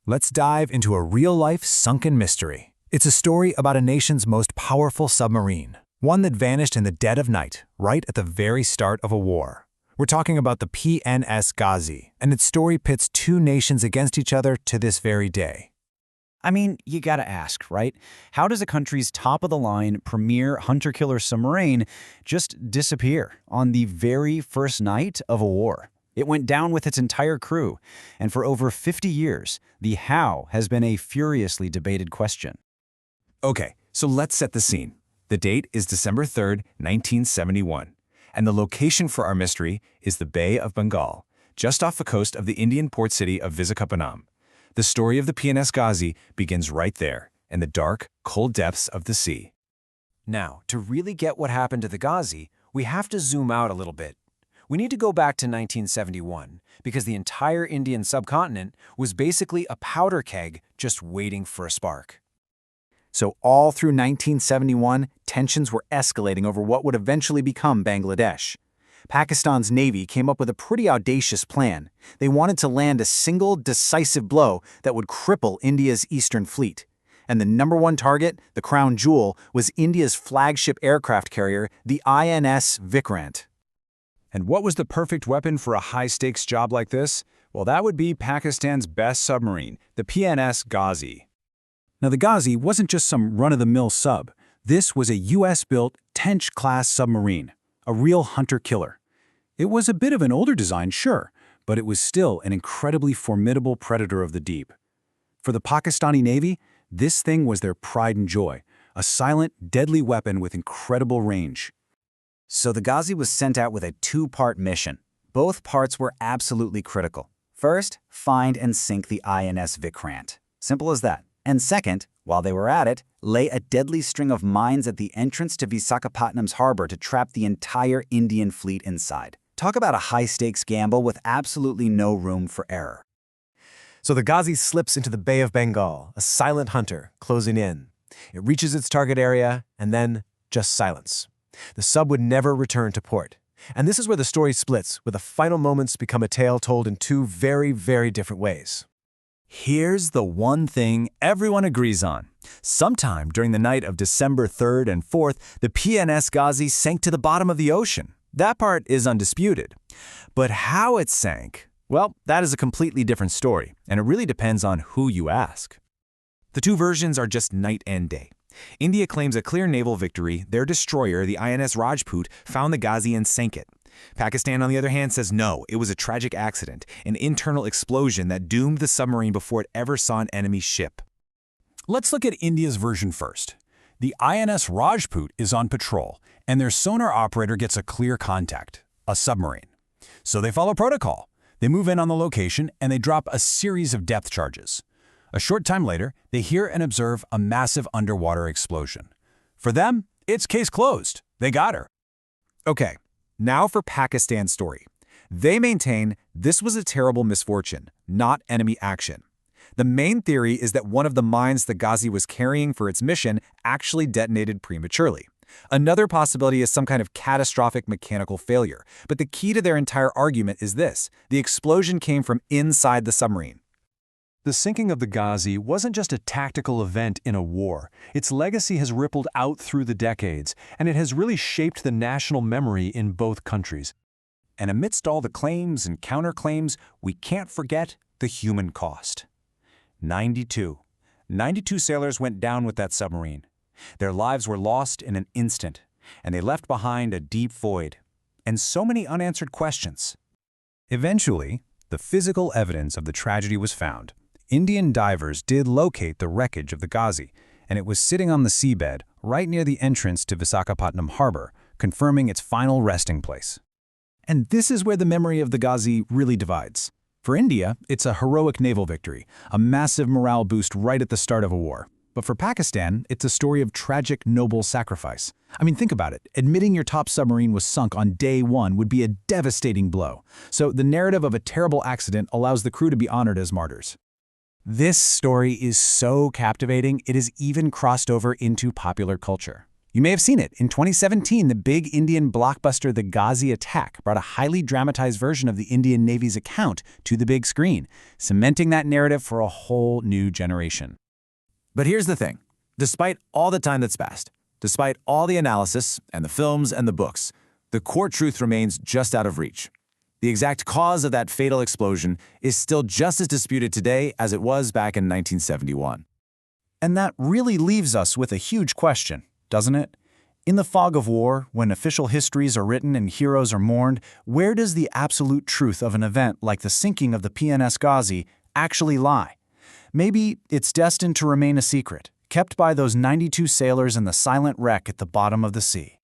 Let's dive into a real-life sunken mystery. It's a story about a nation's most powerful submarine, one that vanished in the dead of night, right at the very start of a war. We're talking about the PNS Ghazi, and its story pits two nations against each other to this very day. I mean, you gotta ask, right? How does a country's top-of-the-line premier hunter-killer submarine just disappear on the very first night of a war? It went down with its entire crew, and for over 50 years, the how has been a furiously debated question. Okay, so let's set the scene. The date is December 3rd, 1971, and the location for our mystery is the Bay of Bengal, just off the coast of the Indian port city of Visakhapatnam. The story of the PNS Ghazi begins right there, in the dark, cold depths of the sea. Now, to really get what happened to the Ghazi, we have to zoom out a little bit. We need to go back to 1971, because the entire Indian subcontinent was basically a powder keg just waiting for a spark. So all through 1971, tensions were escalating over what would eventually become Bangladesh. Pakistan's Navy came up with a pretty audacious plan. They wanted to land a single, decisive blow that would cripple India's Eastern Fleet. And the number one target, the crown jewel, was India's flagship aircraft carrier, the INS Vikrant. And what was the perfect weapon for a high-stakes job like this? Well, that would be Pakistan's best submarine, the PNS Ghazi. Now, the Ghazi wasn't just some run-of-the-mill sub. This was a US-built Tench-class submarine, a real hunter-killer. It was a bit of an older design, sure, but it was still an incredibly formidable predator of the deep. For the Pakistani Navy, this thing was their pride and joy, a silent, deadly weapon with incredible range. So the Gazi was sent out with a two-part mission. Both parts were absolutely critical. First, find and sink the INS Vikrant. Simple as that. And second, while they were at it, lay a deadly string of mines at the entrance to Visakhapatnam's harbor to trap the entire Indian fleet inside. Talk about a high-stakes gamble with absolutely no room for error. So the Ghazi slips into the Bay of Bengal, a silent hunter, closing in. It reaches its target area, and then just silence. The sub would never return to port. And this is where the story splits, where the final moments become a tale told in two very, very different ways. Here's the one thing everyone agrees on. Sometime during the night of December 3rd and 4th, the PNS Ghazi sank to the bottom of the ocean. That part is undisputed. But how it sank, well, that is a completely different story, and it really depends on who you ask. The two versions are just night and day. India claims a clear naval victory. Their destroyer, the INS Rajput, found the Ghazi and sank it. Pakistan, on the other hand, says no, it was a tragic accident, an internal explosion that doomed the submarine before it ever saw an enemy ship. Let's look at India's version first. The INS Rajput is on patrol, and their sonar operator gets a clear contact, a submarine. So they follow protocol. They move in on the location, and they drop a series of depth charges. A short time later, they hear and observe a massive underwater explosion. For them, it's case closed. They got her. Okay, now for Pakistan's story. They maintain this was a terrible misfortune, not enemy action. The main theory is that one of the mines the Ghazi was carrying for its mission actually detonated prematurely. Another possibility is some kind of catastrophic mechanical failure, but the key to their entire argument is this: the explosion came from inside the submarine. The sinking of the Ghazi wasn't just a tactical event in a war. Its legacy has rippled out through the decades, and it has really shaped the national memory in both countries. And amidst all the claims and counterclaims, we can't forget the human cost. 92 sailors went down with that submarine. Their lives were lost in an instant, and they left behind a deep void, and so many unanswered questions. Eventually, the physical evidence of the tragedy was found. Indian divers did locate the wreckage of the Ghazi, and it was sitting on the seabed right near the entrance to Visakhapatnam harbor, confirming its final resting place. And this is where the memory of the Ghazi really divides. For India, it's a heroic naval victory, a massive morale boost right at the start of a war. But for Pakistan, it's a story of tragic, noble sacrifice. I mean, think about it. Admitting your top submarine was sunk on day one would be a devastating blow. So the narrative of a terrible accident allows the crew to be honored as martyrs. This story is so captivating, it has even crossed over into popular culture. You may have seen it. In 2017, the big Indian blockbuster The Ghazi Attack brought a highly dramatized version of the Indian Navy's account to the big screen, cementing that narrative for a whole new generation. But here's the thing. Despite all the time that's passed, despite all the analysis and the films and the books, the core truth remains just out of reach. The exact cause of that fatal explosion is still just as disputed today as it was back in 1971. And that really leaves us with a huge question, doesn't it? In the fog of war, when official histories are written and heroes are mourned, where does the absolute truth of an event like the sinking of the PNS Ghazi actually lie? Maybe it's destined to remain a secret, kept by those 92 sailors in the silent wreck at the bottom of the sea.